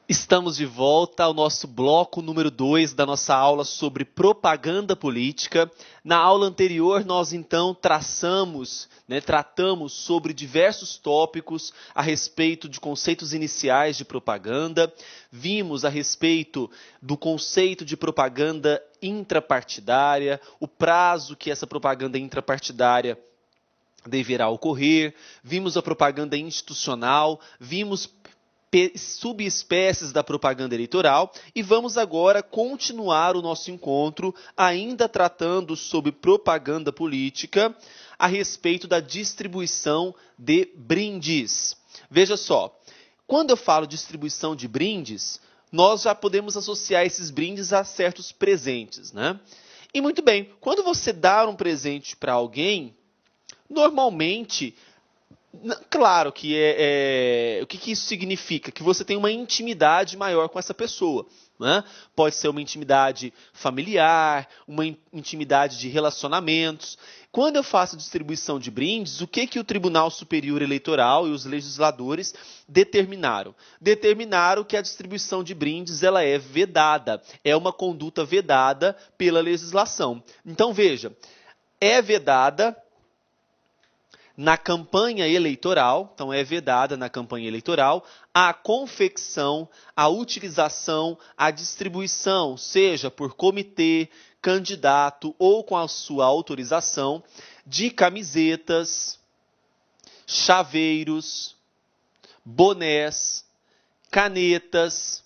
Estamos de volta ao nosso bloco número 2 da nossa aula sobre propaganda política. Na aula anterior, nós então tratamos sobre diversos tópicos a respeito de conceitos iniciais de propaganda. Vimos a respeito do conceito de propaganda intrapartidária, o prazo que essa propaganda intrapartidária deverá ocorrer. Vimos a propaganda institucional, vimos subespécies da propaganda eleitoral e vamos agora continuar o nosso encontro ainda tratando sobre propaganda política a respeito da distribuição de brindes. Veja só, quando eu falo distribuição de brindes, nós já podemos associar esses brindes a certos presentes, né? E muito bem, quando você dá um presente para alguém, normalmente claro que o que isso significa? Que você tem uma intimidade maior com essa pessoa. Né? Pode ser uma intimidade familiar, uma intimidade de relacionamentos. Quando eu faço distribuição de brindes, o que o Tribunal Superior Eleitoral e os legisladores determinaram? Determinaram que a distribuição de brindes ela é vedada, é uma conduta vedada pela legislação. Então, veja, é vedada na campanha eleitoral, então é vedada na campanha eleitoral, a confecção, a utilização, a distribuição, seja por comitê, candidato ou com a sua autorização, de camisetas, chaveiros, bonés, canetas,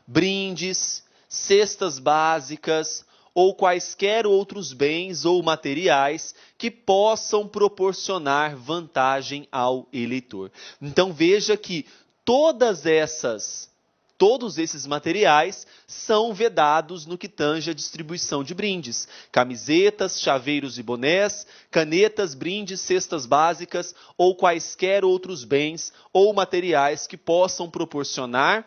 brindes, cestas básicas, ou quaisquer outros bens ou materiais que possam proporcionar vantagem ao eleitor. Então veja que todos esses materiais são vedados no que tange a distribuição de brindes. Camisetas, chaveiros e bonés, canetas, brindes, cestas básicas ou quaisquer outros bens ou materiais que possam proporcionar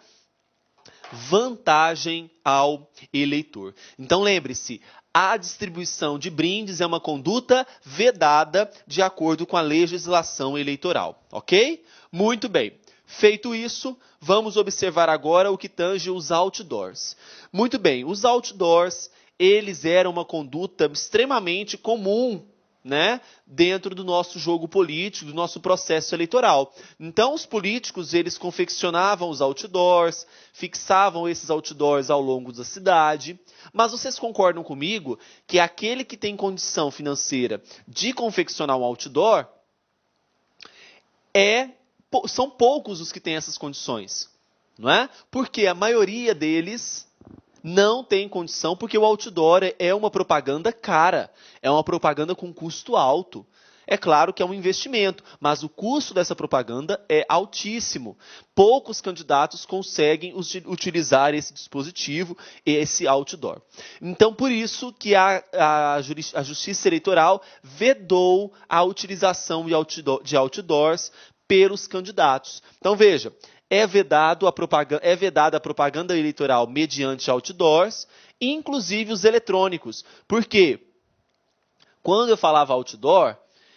vantagem ao eleitor. Então lembre-se, a distribuição de brindes é uma conduta vedada de acordo com a legislação eleitoral, ok? Muito bem. Feito isso, vamos observar agora o que tange os outdoors. Muito bem, os outdoors, eles eram uma conduta extremamente comum, né, dentro do nosso jogo político, do nosso processo eleitoral. Então, os políticos, eles confeccionavam os outdoors, fixavam esses outdoors ao longo da cidade, mas vocês concordam comigo que aquele que tem condição financeira de confeccionar um outdoor, são poucos os que têm essas condições, não é? Porque a maioria deles não tem condição, porque o outdoor é uma propaganda cara, é uma propaganda com custo alto. É claro que é um investimento, mas o custo dessa propaganda é altíssimo. Poucos candidatos conseguem utilizar esse dispositivo, esse outdoor. Então, por isso que a Justiça Eleitoral vedou a utilização de outdoors pelos candidatos. Então, veja, é vedada a propaganda eleitoral mediante outdoors, inclusive os eletrônicos. Por quê? Quando eu falava outdoor,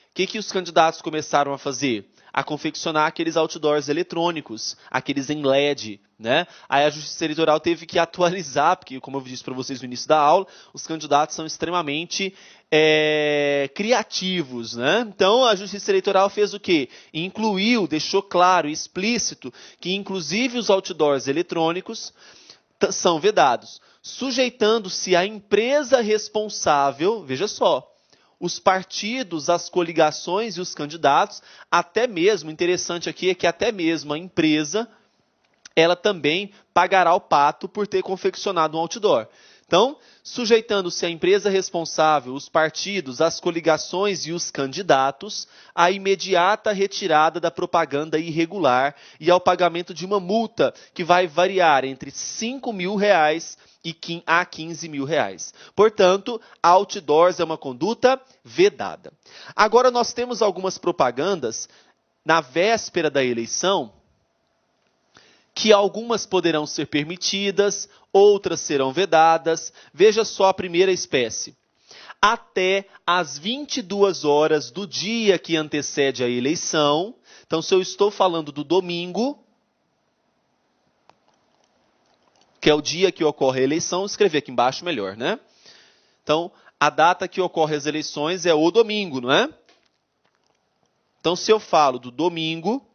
o que os candidatos começaram a fazer? A confeccionar aqueles outdoors eletrônicos, aqueles em LED, né? Aí a Justiça Eleitoral teve que atualizar, porque, como eu disse para vocês no início da aula, os candidatos são extremamente criativos, né? Então, a Justiça Eleitoral fez o quê? Incluiu, deixou claro, explícito, que inclusive os outdoors eletrônicos são vedados, sujeitando-se à empresa responsável, veja só, os partidos, as coligações e os candidatos, até mesmo, interessante aqui é que até mesmo a empresa, ela também pagará o pato por ter confeccionado um outdoor. Então, sujeitando-se à empresa responsável, os partidos, as coligações e os candidatos, à imediata retirada da propaganda irregular e ao pagamento de uma multa que vai variar entre R$ 5.000 a R$ 15.000. Portanto, outdoors é uma conduta vedada. Agora, nós temos algumas propagandas na véspera da eleição, que algumas poderão ser permitidas, outras serão vedadas. Veja só a primeira espécie. Até às 22 horas do dia que antecede a eleição, então se eu estou falando do domingo, que é o dia que ocorre a eleição, escrever aqui embaixo melhor, né? Então, a data que ocorre as eleições é o domingo, não é? Então, se eu falo do domingo,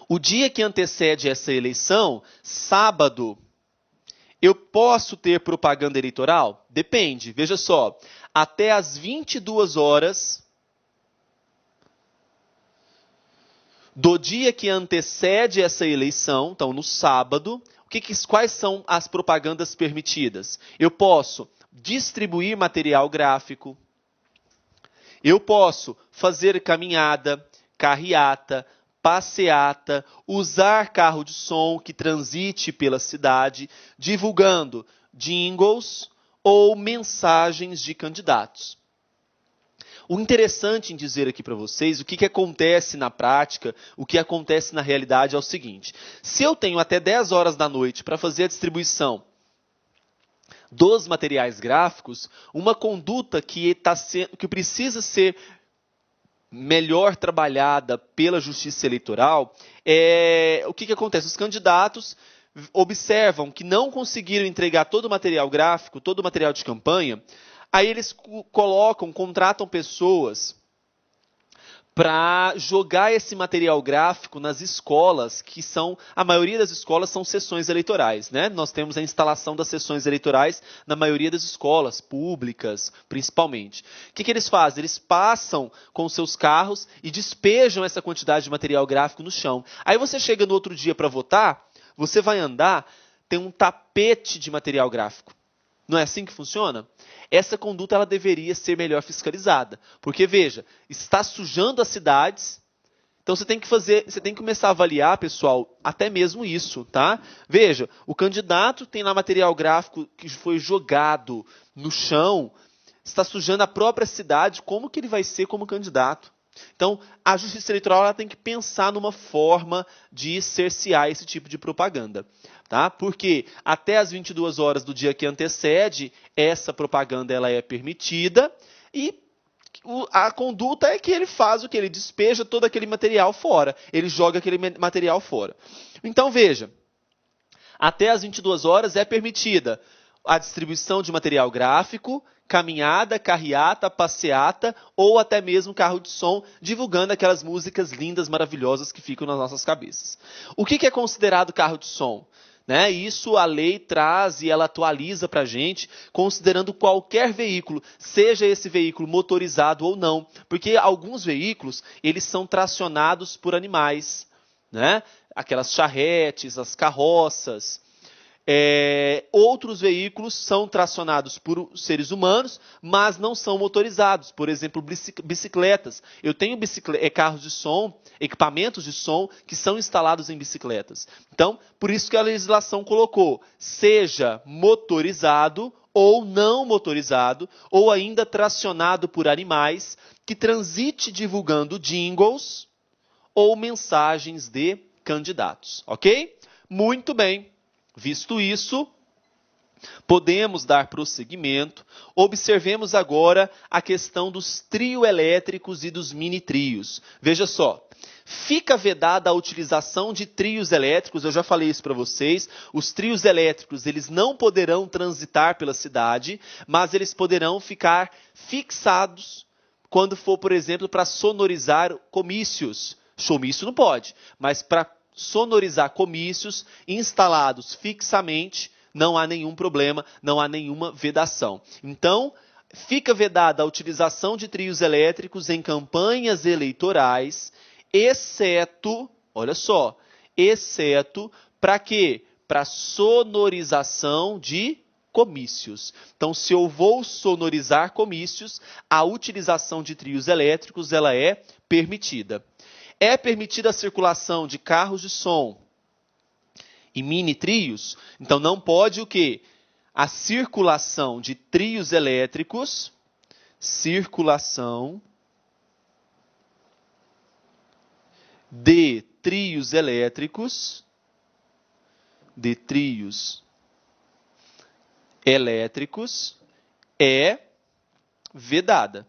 o dia que antecede essa eleição, sábado, eu posso ter propaganda eleitoral? Depende, veja só. Até às 22 horas do dia que antecede essa eleição, então no sábado, quais são as propagandas permitidas? Eu posso distribuir material gráfico, eu posso fazer caminhada, carreata, passeata, usar carro de som que transite pela cidade, divulgando jingles ou mensagens de candidatos. O interessante em dizer aqui para vocês, o que acontece na prática, o que acontece na realidade é o seguinte. Se eu tenho até 10 horas da noite para fazer a distribuição dos materiais gráficos, uma conduta que precisa ser melhor trabalhada pela Justiça Eleitoral, o que acontece? Os candidatos observam que não conseguiram entregar todo o material gráfico, todo o material de campanha, aí eles contratam pessoas para jogar esse material gráfico nas escolas, a maioria das escolas são sessões eleitorais, né? Nós temos a instalação das sessões eleitorais na maioria das escolas, públicas, principalmente. O que eles fazem? Eles passam com seus carros e despejam essa quantidade de material gráfico no chão. Aí você chega no outro dia para votar, você vai andar, tem um tapete de material gráfico. Não é assim que funciona? Essa conduta ela deveria ser melhor fiscalizada. Porque, veja, está sujando as cidades. Então você tem que começar a avaliar, pessoal, até mesmo isso, tá? Veja, o candidato tem lá material gráfico que foi jogado no chão, está sujando a própria cidade, como que ele vai ser como candidato? Então, a Justiça Eleitoral ela tem que pensar numa forma de cercear esse tipo de propaganda. Tá? Porque até as 22 horas do dia que antecede, essa propaganda ela é permitida e a conduta é que ele faz o que? Ele despeja todo aquele material fora. Ele joga aquele material fora. Então, veja, até as 22 horas é permitida a distribuição de material gráfico, caminhada, carreata, passeata ou até mesmo carro de som, divulgando aquelas músicas lindas, maravilhosas que ficam nas nossas cabeças. O que é considerado carro de som? Né? Isso a lei traz e ela atualiza para a gente, considerando qualquer veículo, seja esse veículo motorizado ou não. Porque alguns veículos, eles são tracionados por animais, né? Aquelas charretes, as carroças. Outros veículos são tracionados por seres humanos, mas não são motorizados. Por exemplo, bicicletas. Eu tenho carros de som, equipamentos de som que são instalados em bicicletas. Então, por isso que a legislação colocou, seja motorizado ou não motorizado, ou ainda tracionado por animais, que transite divulgando jingles ou mensagens de candidatos. Ok? Muito bem. Visto isso, podemos dar prosseguimento. Observemos agora a questão dos trios elétricos e dos mini-trios. Veja só, fica vedada a utilização de trios elétricos, eu já falei isso para vocês. Os trios elétricos eles não poderão transitar pela cidade, mas eles poderão ficar fixados quando for, por exemplo, para sonorizar comícios. Showmício não pode, mas para sonorizar comícios instalados fixamente, não há nenhum problema, não há nenhuma vedação. Então, fica vedada a utilização de trios elétricos em campanhas eleitorais, exceto, olha só, exceto para quê? Para sonorização de comícios. Então, se eu vou sonorizar comícios, a utilização de trios elétricos ela é permitida. É permitida a circulação de carros de som e mini-trios, então não pode o quê? A circulação de trios elétricos, circulação de trios elétricos, é vedada.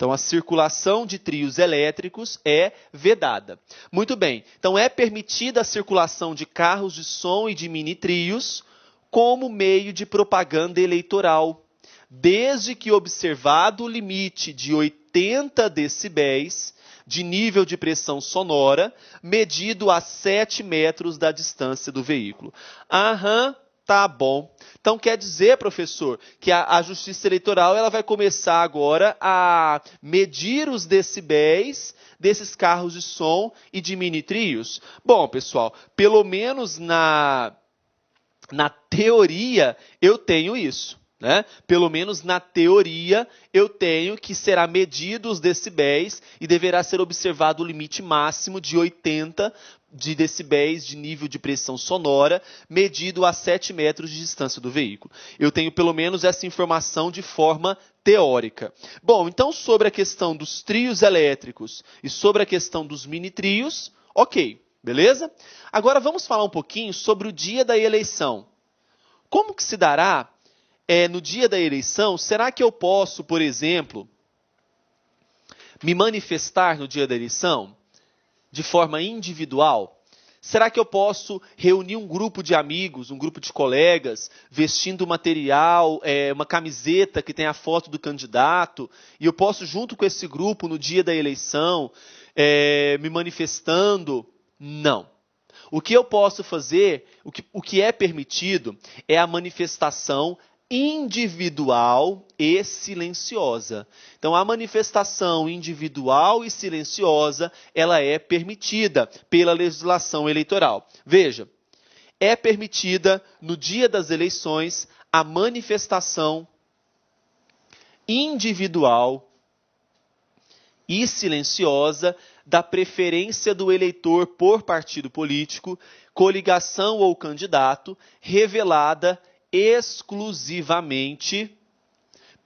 Então, a circulação de trios elétricos é vedada. Muito bem. Então, é permitida a circulação de carros de som e de mini-trios como meio de propaganda eleitoral, desde que observado o limite de 80 decibéis de nível de pressão sonora, medido a 7 metros da distância do veículo. Aham, tá bom. Então, quer dizer, professor, que a Justiça Eleitoral ela vai começar agora a medir os decibéis desses carros de som e de mini-trios? Bom, pessoal, pelo menos na teoria eu tenho isso. Né? Pelo menos na teoria, eu tenho que será medido os decibéis e deverá ser observado o limite máximo de 80 de decibéis de nível de pressão sonora, medido a 7 metros de distância do veículo. Eu tenho pelo menos essa informação de forma teórica. Bom, então sobre a questão dos trios elétricos e sobre a questão dos mini-trios, ok, beleza? Agora vamos falar um pouquinho sobre o dia da eleição. Como que se dará no dia da eleição? Será que eu posso, por exemplo, me manifestar no dia da eleição de forma individual? Será que eu posso reunir um grupo de amigos, um grupo de colegas, vestindo material, uma camiseta que tem a foto do candidato, e eu posso, junto com esse grupo, no dia da eleição, me manifestando? Não. O que eu posso fazer, o que é permitido, é a manifestação individual e silenciosa. Então, a manifestação individual e silenciosa, ela é permitida pela legislação eleitoral. Veja, é permitida, no dia das eleições, a manifestação individual e silenciosa da preferência do eleitor por partido político, coligação ou candidato, revelada exclusivamente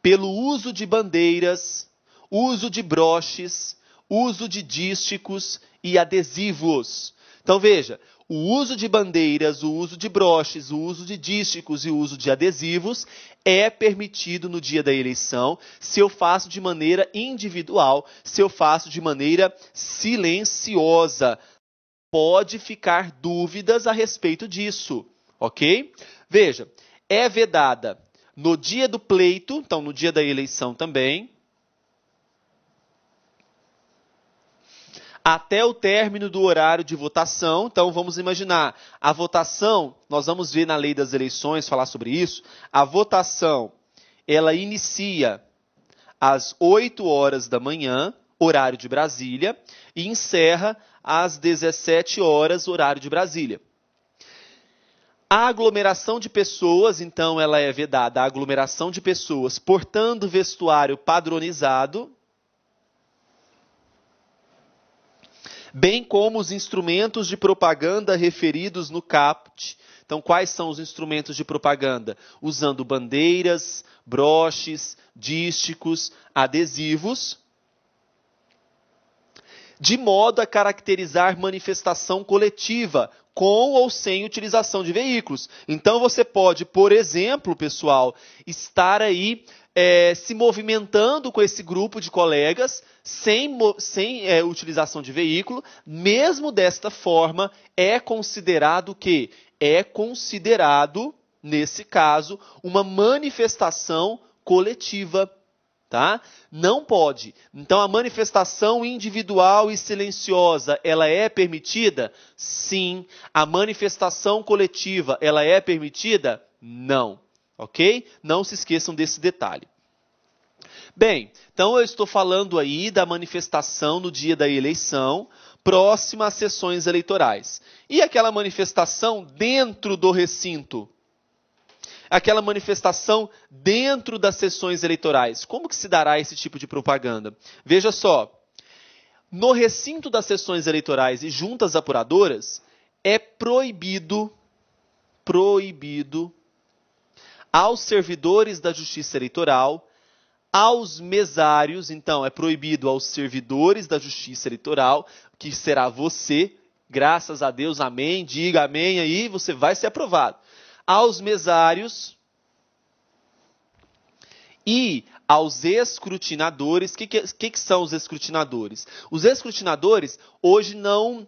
pelo uso de bandeiras, uso de broches, uso de dísticos e adesivos. Então veja, o uso de bandeiras, o uso de broches, o uso de dísticos e o uso de adesivos é permitido no dia da eleição se eu faço de maneira individual, se eu faço de maneira silenciosa. Pode ficar dúvidas a respeito disso, ok? Veja, é vedada no dia do pleito, então no dia da eleição também, até o término do horário de votação. Então, vamos imaginar, a votação, nós vamos ver na lei das eleições, falar sobre isso, a votação, ela inicia às 8 horas da manhã, horário de Brasília, e encerra às 17 horas, horário de Brasília. A aglomeração de pessoas, então, ela é vedada, a aglomeração de pessoas portando vestuário padronizado, bem como os instrumentos de propaganda referidos no caput. Então, quais são os instrumentos de propaganda? Usando bandeiras, broches, dísticos, adesivos, de modo a caracterizar manifestação coletiva, com ou sem utilização de veículos. Então, você pode, por exemplo, pessoal, estar aí se movimentando com esse grupo de colegas, sem utilização de veículo. Mesmo desta forma, é considerado o quê? É considerado, nesse caso, uma manifestação coletiva. Tá? Não pode. Então, a manifestação individual e silenciosa, ela é permitida? Sim. A manifestação coletiva, ela é permitida? Não. Ok? Não se esqueçam desse detalhe. Bem, então eu estou falando aí da manifestação no dia da eleição, próxima às sessões eleitorais. E aquela manifestação dentro do recinto? Aquela manifestação dentro das sessões eleitorais. Como que se dará esse tipo de propaganda? Veja só, no recinto das sessões eleitorais e juntas apuradoras, é proibido aos servidores da Justiça Eleitoral, aos mesários, então é proibido aos servidores da Justiça Eleitoral, que será você, graças a Deus, amém, diga amém aí, você vai ser aprovado. Aos mesários e aos escrutinadores. O que são os escrutinadores? Os escrutinadores, hoje não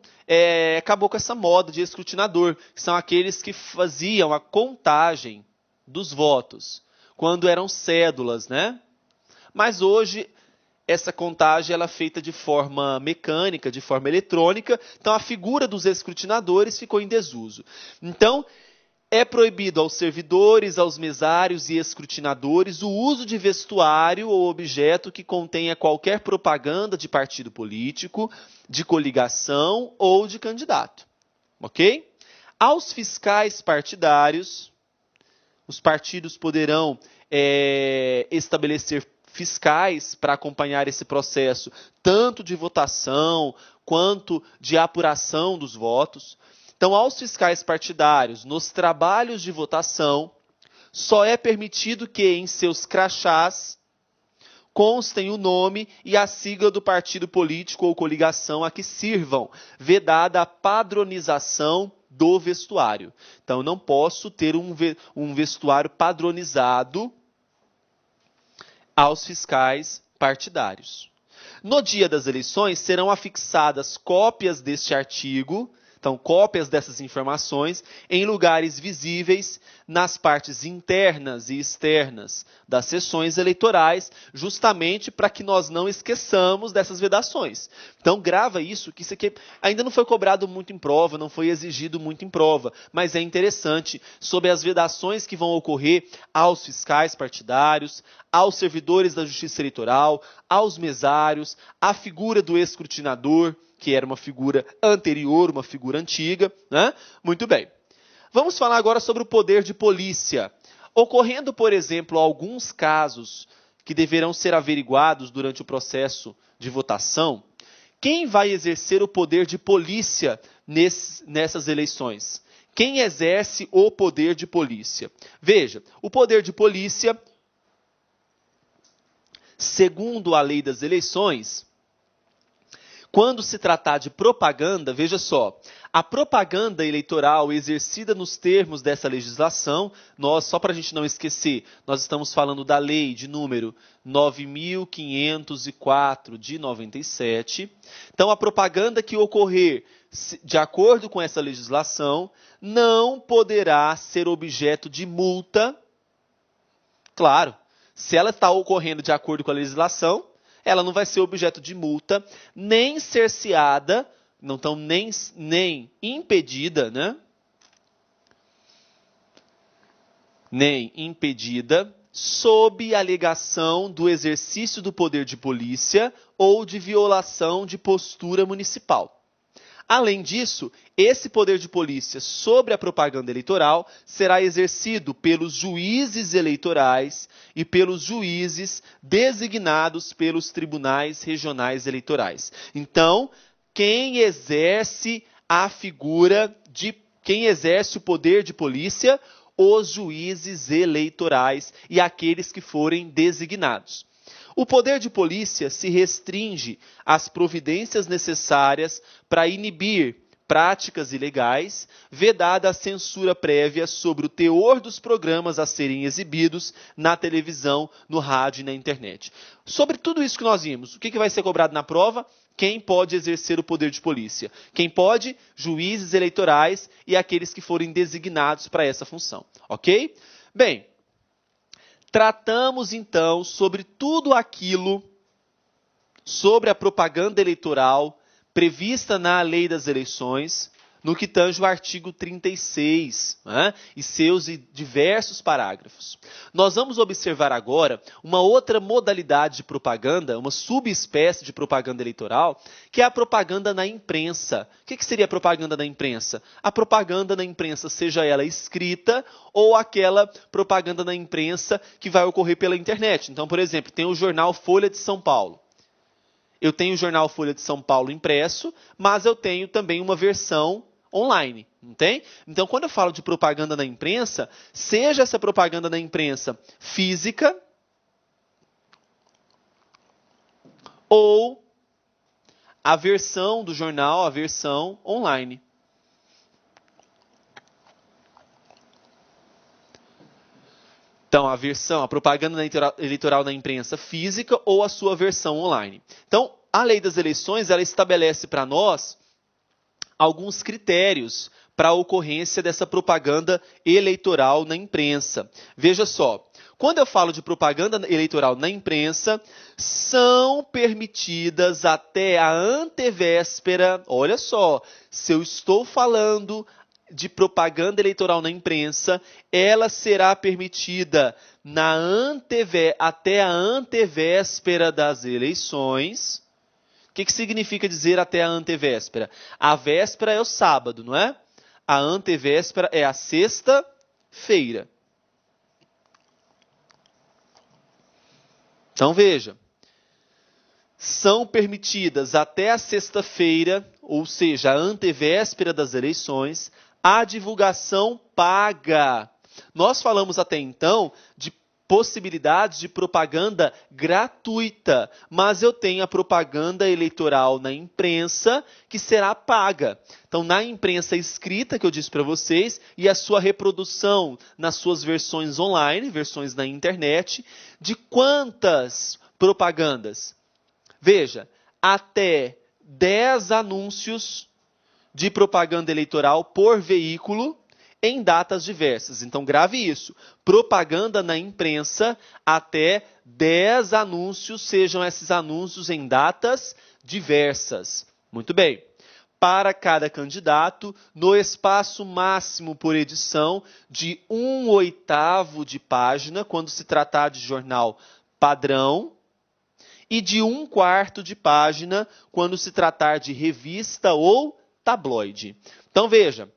acabou com essa moda de escrutinador, que são aqueles que faziam a contagem dos votos, quando eram cédulas, né? Mas hoje essa contagem ela é feita de forma mecânica, de forma eletrônica, então a figura dos escrutinadores ficou em desuso. Então, é proibido aos servidores, aos mesários e escrutinadores o uso de vestuário ou objeto que contenha qualquer propaganda de partido político, de coligação ou de candidato. Ok? Aos fiscais partidários, os partidos poderão estabelecer fiscais para acompanhar esse processo, tanto de votação quanto de apuração dos votos. Então, aos fiscais partidários, nos trabalhos de votação, só é permitido que em seus crachás constem o nome e a sigla do partido político ou coligação a que sirvam, vedada a padronização do vestuário. Então, não posso ter um vestuário padronizado aos fiscais partidários. No dia das eleições, serão afixadas cópias deste artigo, então, cópias dessas informações, em lugares visíveis nas partes internas e externas das sessões eleitorais, justamente para que nós não esqueçamos dessas vedações. Então, grava isso, que isso aqui ainda não foi cobrado muito em prova, não foi exigido muito em prova, mas é interessante sobre as vedações que vão ocorrer aos fiscais partidários, aos servidores da Justiça Eleitoral, aos mesários, à figura do escrutinador, que era uma figura anterior, uma figura antiga, né? Muito bem. Vamos falar agora sobre o poder de polícia. Ocorrendo, por exemplo, alguns casos que deverão ser averiguados durante o processo de votação, quem vai exercer o poder de polícia nessas eleições? Quem exerce o poder de polícia? Veja, o poder de polícia, segundo a lei das eleições, quando se tratar de propaganda, veja só, a propaganda eleitoral exercida nos termos dessa legislação, só para a gente não esquecer, nós estamos falando da lei de número 9.504 de 97. Então, a propaganda que ocorrer de acordo com essa legislação não poderá ser objeto de multa. Claro, se ela está ocorrendo de acordo com a legislação, ela não vai ser objeto de multa, nem cerceada, então nem impedida, né? Nem impedida, sob alegação do exercício do poder de polícia ou de violação de postura municipal. Além disso, esse poder de polícia sobre a propaganda eleitoral será exercido pelos juízes eleitorais e pelos juízes designados pelos tribunais regionais eleitorais. Então, quem exerce o poder de polícia? Os juízes eleitorais e aqueles que forem designados. O poder de polícia se restringe às providências necessárias para inibir práticas ilegais, vedada a censura prévia sobre o teor dos programas a serem exibidos na televisão, no rádio e na internet. Sobre tudo isso que nós vimos, o que vai ser cobrado na prova? Quem pode exercer o poder de polícia? Quem pode? Juízes eleitorais e aqueles que forem designados para essa função. Ok? Bem, tratamos, então, sobre tudo aquilo, sobre a propaganda eleitoral prevista na Lei das Eleições, no que tange o artigo 36, né, e seus diversos parágrafos. Nós vamos observar agora uma outra modalidade de propaganda, uma subespécie de propaganda eleitoral, que é a propaganda na imprensa. O que seria a propaganda na imprensa? A propaganda na imprensa, seja ela escrita ou aquela propaganda na imprensa que vai ocorrer pela internet. Então, por exemplo, tem o jornal Folha de São Paulo. Eu tenho o jornal Folha de São Paulo impresso, mas eu tenho também uma versão online, não tem? Então, quando eu falo de propaganda na imprensa, seja essa propaganda na imprensa física ou a versão do jornal, a versão online. Então, a propaganda eleitoral na imprensa física ou a sua versão online. Então, a lei das eleições, ela estabelece para nós alguns critérios para a ocorrência dessa propaganda eleitoral na imprensa. Veja só, quando eu falo de propaganda eleitoral na imprensa, são permitidas até a antevéspera, olha só, se eu estou falando de propaganda eleitoral na imprensa, ela será permitida até a antevéspera das eleições. O que significa dizer até a antevéspera? A véspera é o sábado, não é? A antevéspera é a sexta-feira. Então veja, são permitidas até a sexta-feira, ou seja, a antevéspera das eleições, a divulgação paga. Nós falamos até então de possibilidades de propaganda gratuita, mas eu tenho a propaganda eleitoral na imprensa que será paga. Então, na imprensa escrita, que eu disse para vocês, e a sua reprodução nas suas versões online, versões na internet, de quantas propagandas? Veja, até 10 anúncios de propaganda eleitoral por veículo em datas diversas. Então, grave isso. Propaganda na imprensa, até 10 anúncios, sejam esses anúncios em datas diversas. Muito bem. Para cada candidato, no espaço máximo por edição de 1/8 de página, quando se tratar de jornal padrão, e de 1/4 de página, quando se tratar de revista ou tabloide. Então, veja.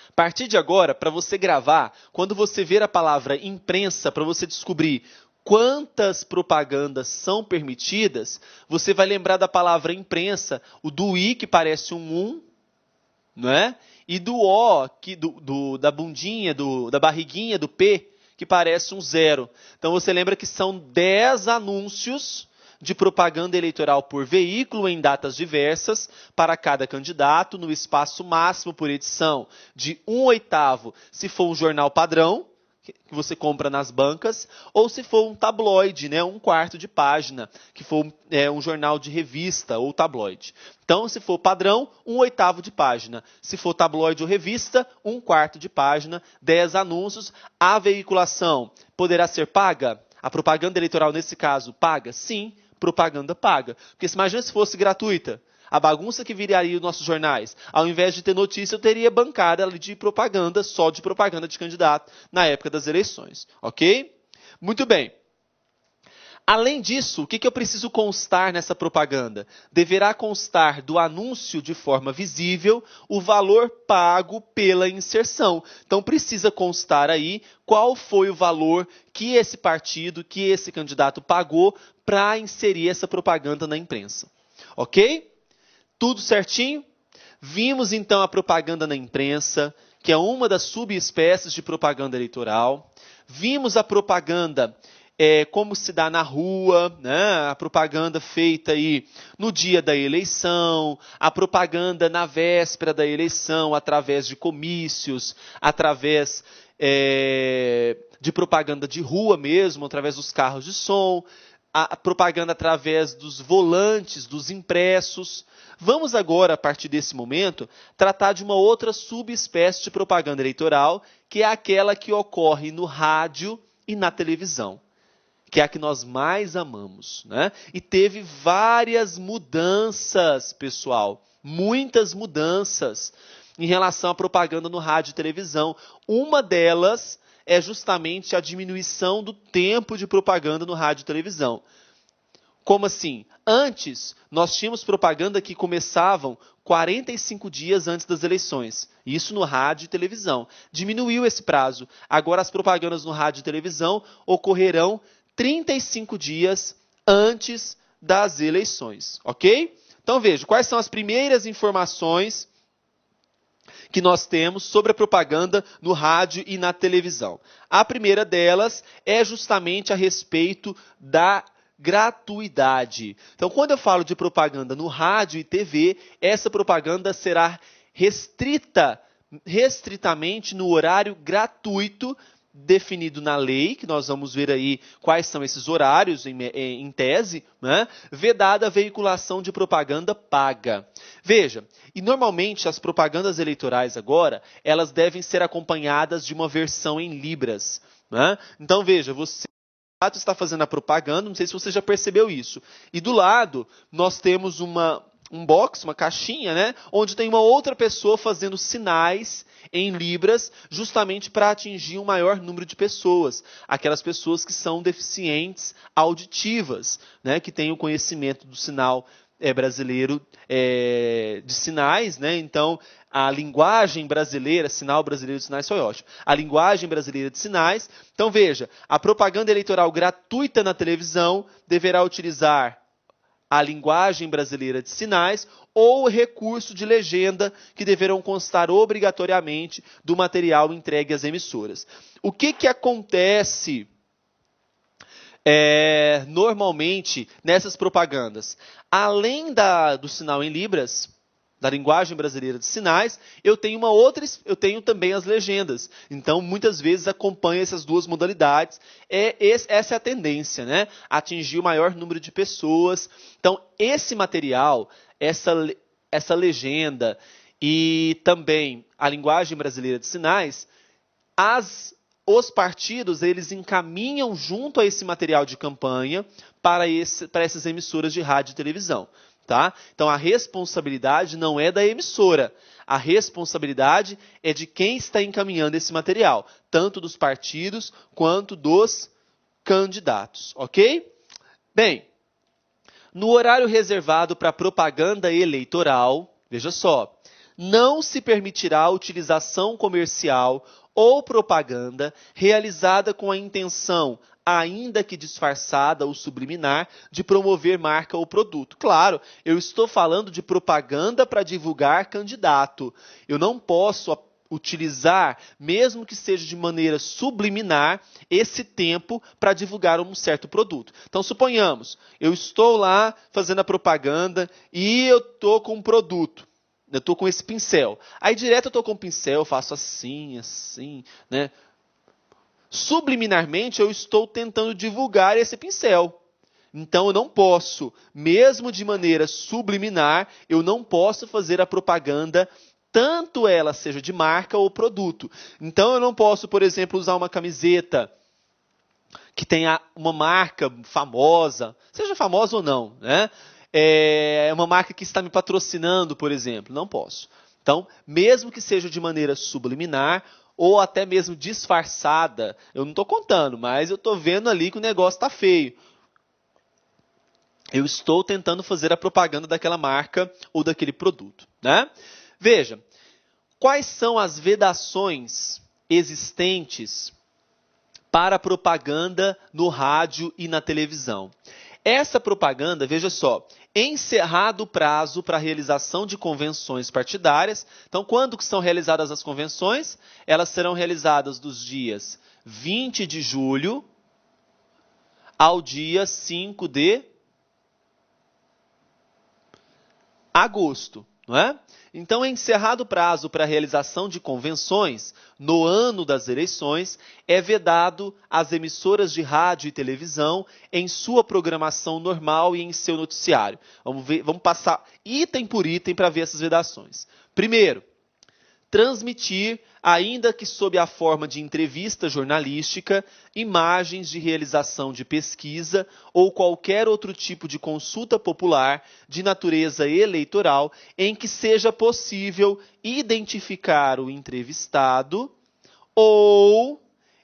A partir de agora, para você gravar, quando você ver a palavra imprensa, para você descobrir quantas propagandas são permitidas, você vai lembrar da palavra imprensa, o do I, que parece um 1, não é? E do O, da bundinha, da barriguinha, do P, que parece um 0. Então, você lembra que são 10 anúncios de propaganda eleitoral por veículo em datas diversas para cada candidato, no espaço máximo por edição de 1/8, se for um jornal padrão, que você compra nas bancas, ou se for um tabloide, né, 1/4 de página, que for um jornal de revista ou tabloide. Então, se for padrão, 1/8 de página. Se for tabloide ou revista, 1/4 de página, 10 anúncios. A veiculação poderá ser paga? A propaganda eleitoral, nesse caso, paga? Sim, propaganda paga. Porque imagina se fosse gratuita. A bagunça que viraria os nossos jornais. Ao invés de ter notícia, eu teria bancada de propaganda, só de propaganda de candidato, na época das eleições. Ok? Muito bem. Além disso, o que eu preciso constar nessa propaganda? Deverá constar do anúncio de forma visível o valor pago pela inserção. Então, precisa constar aí qual foi o valor que esse partido, que esse candidato pagou para inserir essa propaganda na imprensa. Ok? Tudo certinho? Vimos, então, a propaganda na imprensa, que é uma das subespécies de propaganda eleitoral. Vimos a propaganda como se dá na rua, né? A propaganda feita aí no dia da eleição, a propaganda na véspera da eleição, através de comícios, através de propaganda de rua mesmo, através dos carros de som, a propaganda através dos volantes, dos impressos. Vamos agora, a partir desse momento, tratar de uma outra subespécie de propaganda eleitoral, que é aquela que ocorre no rádio e na televisão, que é a que nós mais amamos, né? E teve várias mudanças, pessoal, muitas mudanças em relação à propaganda no rádio e televisão. Uma delas é justamente a diminuição do tempo de propaganda no rádio e televisão. Como assim? Antes, nós tínhamos propaganda que começavam 45 dias antes das eleições. Isso no rádio e televisão. Diminuiu esse prazo. Agora as propagandas no rádio e televisão ocorrerão 35 dias antes das eleições, ok? Então veja, quais são as primeiras informações que nós temos sobre a propaganda no rádio e na televisão. A primeira delas é justamente a respeito da gratuidade. Então, quando eu falo de propaganda no rádio e TV, essa propaganda será restritamente no horário gratuito definido na lei, que nós vamos ver aí quais são esses horários em tese, né? Vedada a veiculação de propaganda paga. Veja, e normalmente as propagandas eleitorais agora, elas devem ser acompanhadas de uma versão em libras, né? Então veja, você está fazendo a propaganda, não sei se você já percebeu isso. E do lado, nós temos um box, uma caixinha, né, onde tem uma outra pessoa fazendo sinais em libras, justamente para atingir um maior número de pessoas. Aquelas pessoas que são deficientes auditivas, né, que têm o conhecimento do sinal brasileiro de sinais, né? Então, a linguagem brasileira, sinal brasileiro de sinais foi ótimo. A linguagem brasileira de sinais. Então, veja, a propaganda eleitoral gratuita na televisão deverá utilizar a linguagem brasileira de sinais ou recurso de legenda que deverão constar obrigatoriamente do material entregue às emissoras. O que acontece normalmente nessas propagandas? Além do sinal em libras, da linguagem brasileira de sinais, eu tenho também as legendas. Então, muitas vezes acompanha essas duas modalidades. Essa é a tendência, né? Atingir o maior número de pessoas. Então, esse material, essa legenda e também a linguagem brasileira de sinais, os partidos, eles encaminham junto a esse material de campanha para essas emissoras de rádio e televisão. Tá? Então, a responsabilidade não é da emissora. A responsabilidade é de quem está encaminhando esse material, tanto dos partidos quanto dos candidatos. Ok? Bem, no horário reservado para propaganda eleitoral, veja só, não se permitirá a utilização comercial ou propaganda realizada com a intenção, ainda que disfarçada ou subliminar, de promover marca ou produto. Claro, eu estou falando de propaganda para divulgar candidato. Eu não posso utilizar, mesmo que seja de maneira subliminar, esse tempo para divulgar um certo produto. Então, suponhamos, eu estou lá fazendo a propaganda e eu estou com um produto. Eu estou com esse pincel. Aí, direto eu estou com o pincel, faço assim, né? Subliminarmente, eu estou tentando divulgar esse pincel. Então, eu não posso, mesmo de maneira subliminar, eu não posso fazer a propaganda, tanto ela seja de marca ou produto. Então, eu não posso, por exemplo, usar uma camiseta que tenha uma marca famosa, seja famosa ou não, né? Uma marca que está me patrocinando, por exemplo. Não posso. Então, mesmo que seja de maneira subliminar ou até mesmo disfarçada, eu não estou contando, mas eu estou vendo ali que o negócio está feio. Eu estou tentando fazer a propaganda daquela marca ou daquele produto, né? Veja, quais são as vedações existentes para propaganda no rádio e na televisão? Essa propaganda, veja só, encerrado o prazo para a realização de convenções partidárias. Então, quando que são realizadas as convenções? Elas serão realizadas dos dias 20 de julho ao dia 5 de agosto, não é? Então, encerrado o prazo para a realização de convenções no ano das eleições, é vedado às emissoras de rádio e televisão em sua programação normal e em seu noticiário. Vamos passar item por item para ver essas vedações. Primeiro, transmitir, ainda que sob a forma de entrevista jornalística, imagens de realização de pesquisa ou qualquer outro tipo de consulta popular de natureza eleitoral em que seja possível identificar o entrevistado ou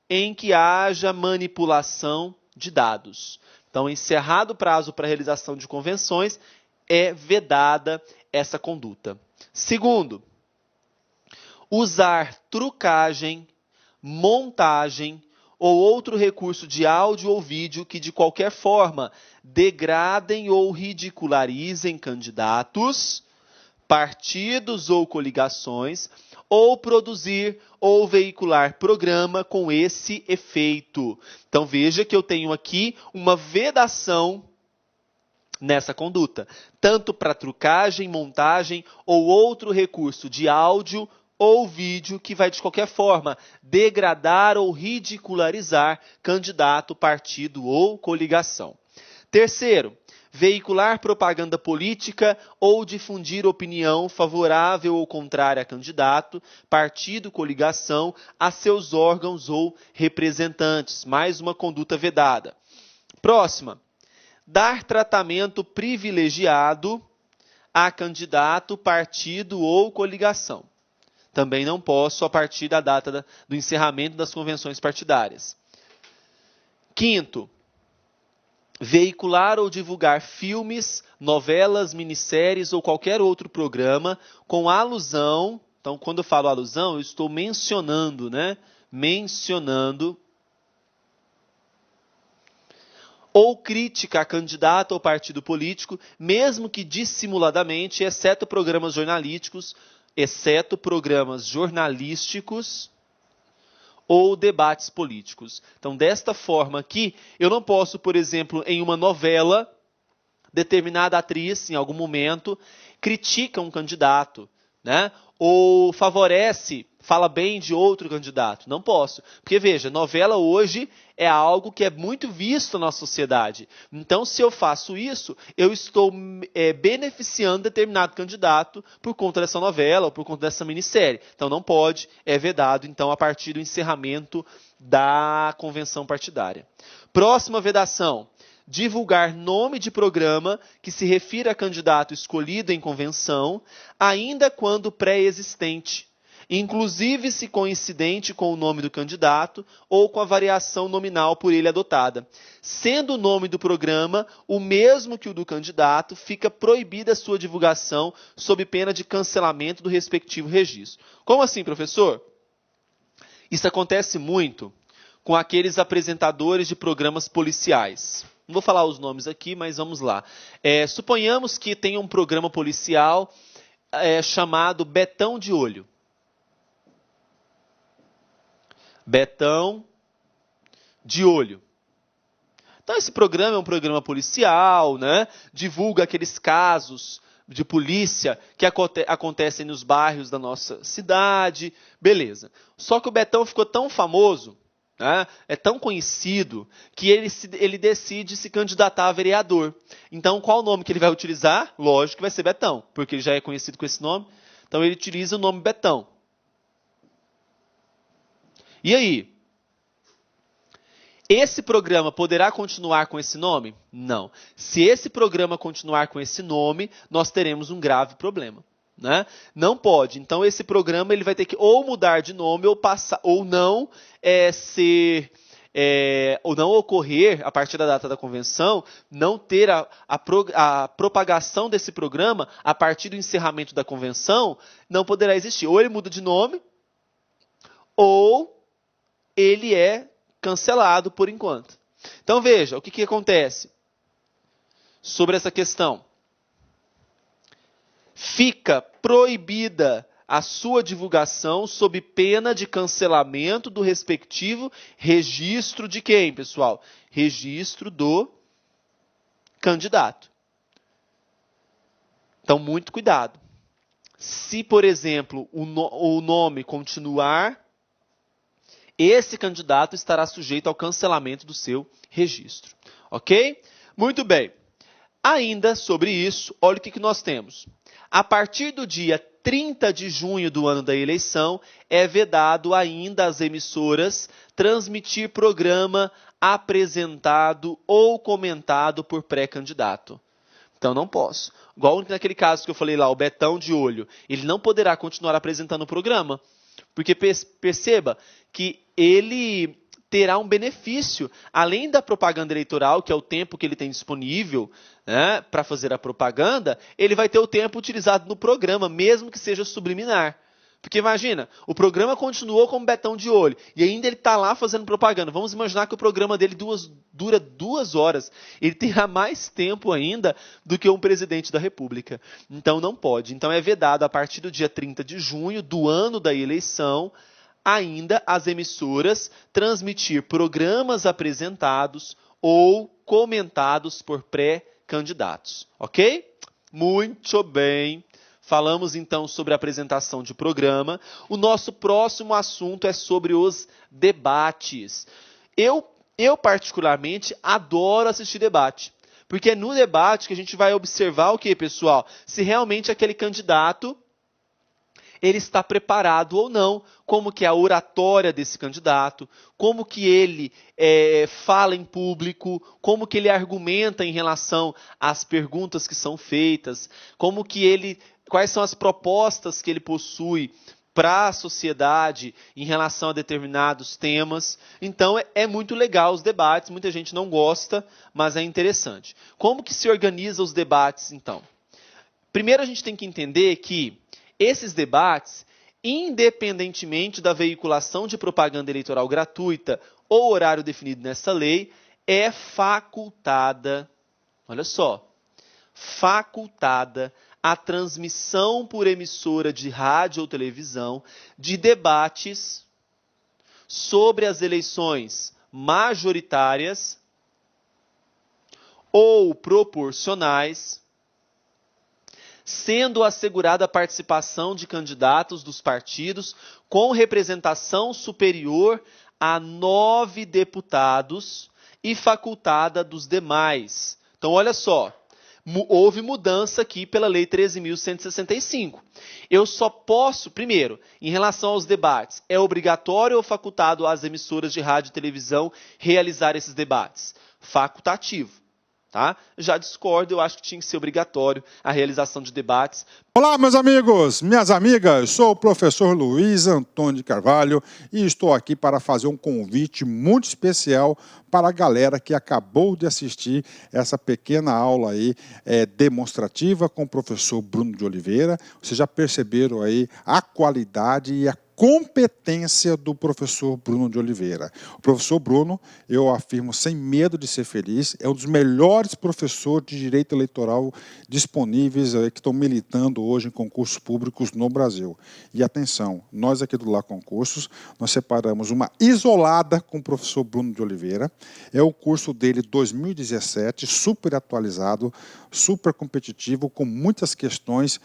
em que haja manipulação de dados. Então, encerrado o prazo para a realização de convenções, é vedada essa conduta. Segundo, usar trucagem, montagem ou outro recurso de áudio ou vídeo que de qualquer forma degradem ou ridicularizem candidatos, partidos ou coligações, ou produzir ou veicular programa com esse efeito. Então veja que eu tenho aqui uma vedação nessa conduta, tanto para trucagem, montagem ou outro recurso de áudio ou vídeo que vai, de qualquer forma, degradar ou ridicularizar candidato, partido ou coligação. Terceiro, veicular propaganda política ou difundir opinião favorável ou contrária a candidato, partido, coligação, a seus órgãos ou representantes. Mais uma conduta vedada. Próxima, dar tratamento privilegiado a candidato, partido ou coligação. Também não posso a partir da data do encerramento das convenções partidárias. Quinto, veicular ou divulgar filmes, novelas, minisséries ou qualquer outro programa com alusão. Então, quando eu falo alusão, eu estou mencionando, né? Mencionando ou crítica a candidato ou partido político, mesmo que dissimuladamente, exceto programas jornalísticos ou debates políticos. Então, desta forma aqui, eu não posso, por exemplo, em uma novela, determinada atriz, em algum momento, critica um candidato, né? Ou fala bem de outro candidato. Não posso. Porque, veja, novela hoje é algo que é muito visto na sociedade. Então, se eu faço isso, eu estou beneficiando determinado candidato por conta dessa novela ou por conta dessa minissérie. Então, não pode, é vedado, então, a partir do encerramento da convenção partidária. Próxima vedação. Divulgar nome de programa que se refira a candidato escolhido em convenção, ainda quando pré-existente, inclusive se coincidente com o nome do candidato ou com a variação nominal por ele adotada. Sendo o nome do programa o mesmo que o do candidato, fica proibida a sua divulgação sob pena de cancelamento do respectivo registro. Como assim, professor? Isso acontece muito com aqueles apresentadores de programas policiais. Não vou falar os nomes aqui, mas vamos lá. Suponhamos que tem um programa policial chamado Betão de Olho. Betão de Olho. Então, esse programa é um programa policial, né? Divulga aqueles casos de polícia que acontecem nos bairros da nossa cidade. Beleza. Só que o Betão ficou tão famoso, né? É tão conhecido, que ele decide se candidatar a vereador. Então, qual o nome que ele vai utilizar? Lógico que vai ser Betão, porque ele já é conhecido com esse nome. Então, ele utiliza o nome Betão. E aí? Esse programa poderá continuar com esse nome? Não. Se esse programa continuar com esse nome, nós teremos um grave problema, né? Não pode. Então, esse programa ele vai ter que ou mudar de nome ou não ou não ocorrer, a partir da data da convenção, não ter a propagação desse programa a partir do encerramento da convenção, não poderá existir. Ou ele muda de nome, ou ele é cancelado por enquanto. Então, veja, o que acontece sobre essa questão. Fica proibida a sua divulgação sob pena de cancelamento do respectivo registro de quem, pessoal? Registro do candidato. Então, muito cuidado. Se, por exemplo, o nome continuar, esse candidato estará sujeito ao cancelamento do seu registro. Ok? Muito bem. Ainda sobre isso, olha o que nós temos. A partir do dia 30 de junho do ano da eleição, é vedado ainda às emissoras transmitir programa apresentado ou comentado por pré-candidato. Então, não posso. Igual naquele caso que eu falei lá, o Betão de Olho. Ele não poderá continuar apresentando o programa. Porque perceba que ele terá um benefício, além da propaganda eleitoral, que é o tempo que ele tem disponível, né, para fazer a propaganda, ele vai ter o tempo utilizado no programa, mesmo que seja subliminar. Porque imagina, o programa continuou como Betão de Olho, e ainda ele está lá fazendo propaganda. Vamos imaginar que o programa dele dura 2 horas. Ele terá mais tempo ainda do que um presidente da República. Então não pode. Então é vedado a partir do dia 30 de junho do ano da eleição, ainda as emissoras transmitir programas apresentados ou comentados por pré-candidatos. Ok? Muito bem. Falamos então sobre a apresentação de programa. O nosso próximo assunto é sobre os debates. Eu particularmente adoro assistir debate, porque é no debate que a gente vai observar o que, pessoal? Se realmente aquele candidato ele está preparado ou não, como que é a oratória desse candidato, como que ele fala em público, como que ele argumenta em relação às perguntas que são feitas, quais são as propostas que ele possui para a sociedade em relação a determinados temas. Então, é muito legal os debates, muita gente não gosta, mas é interessante. Como que se organiza os debates, então? Primeiro, a gente tem que entender que esses debates, independentemente da veiculação de propaganda eleitoral gratuita ou horário definido nessa lei, é facultada, olha só, facultada a transmissão por emissora de rádio ou televisão de debates sobre as eleições majoritárias ou proporcionais, sendo assegurada a participação de candidatos dos partidos com representação superior a 9 deputados e facultada dos demais. Então, olha só, houve mudança aqui pela Lei 13.165. Eu só posso, primeiro, em relação aos debates, é obrigatório ou facultado às emissoras de rádio e televisão realizar esses debates? Facultativo. Tá? Já discordo, eu acho que tinha que ser obrigatório a realização de debates. Olá, meus amigos, minhas amigas, sou o professor Luiz Antônio de Carvalho e estou aqui para fazer um convite muito especial para a galera que acabou de assistir essa pequena aula aí, demonstrativa com o professor Bruno de Oliveira. Vocês já perceberam aí a qualidade e a competência do professor Bruno de Oliveira. O professor Bruno, eu afirmo sem medo de ser feliz, é um dos melhores professores de direito eleitoral disponíveis que estão militando hoje em concursos públicos no Brasil. E atenção, nós aqui do Lá Concursos, nós separamos uma isolada com o professor Bruno de Oliveira. É o curso dele 2017, super atualizado, super competitivo, com muitas questões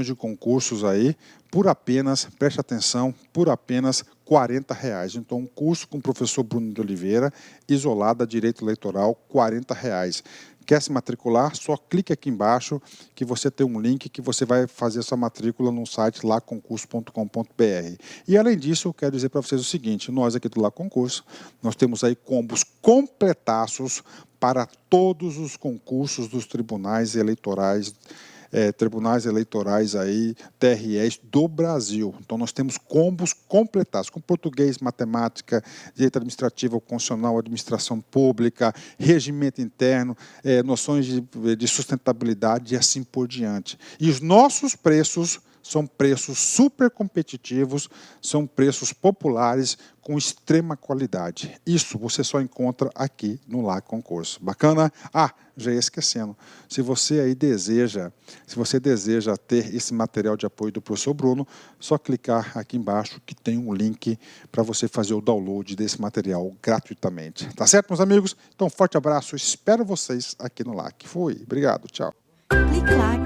de concursos aí, por apenas, preste atenção, por apenas R$40. Então, um curso com o professor Bruno de Oliveira, isolada, direito eleitoral, R$40. Quer se matricular? Só clique aqui embaixo que você tem um link que você vai fazer sua matrícula no site laconcurso.com.br. E além disso, eu quero dizer para vocês o seguinte, nós aqui do Lá Concurso, nós temos aí combos completaços para todos os concursos dos tribunais eleitorais aí, TREs do Brasil. Então, nós temos combos completados, com português, matemática, direito administrativo, constitucional, administração pública, regimento interno, noções de sustentabilidade e assim por diante. E os nossos preços são preços super competitivos, são preços populares com extrema qualidade. Isso você só encontra aqui no Lá Concurso. Bacana? Ah, já ia esquecendo. Se você deseja ter esse material de apoio do professor Bruno, só clicar aqui embaixo que tem um link para você fazer o download desse material gratuitamente. Tá certo, meus amigos? Então, um forte abraço. Espero vocês aqui no LAC. Fui. Obrigado. Tchau. Clique lá.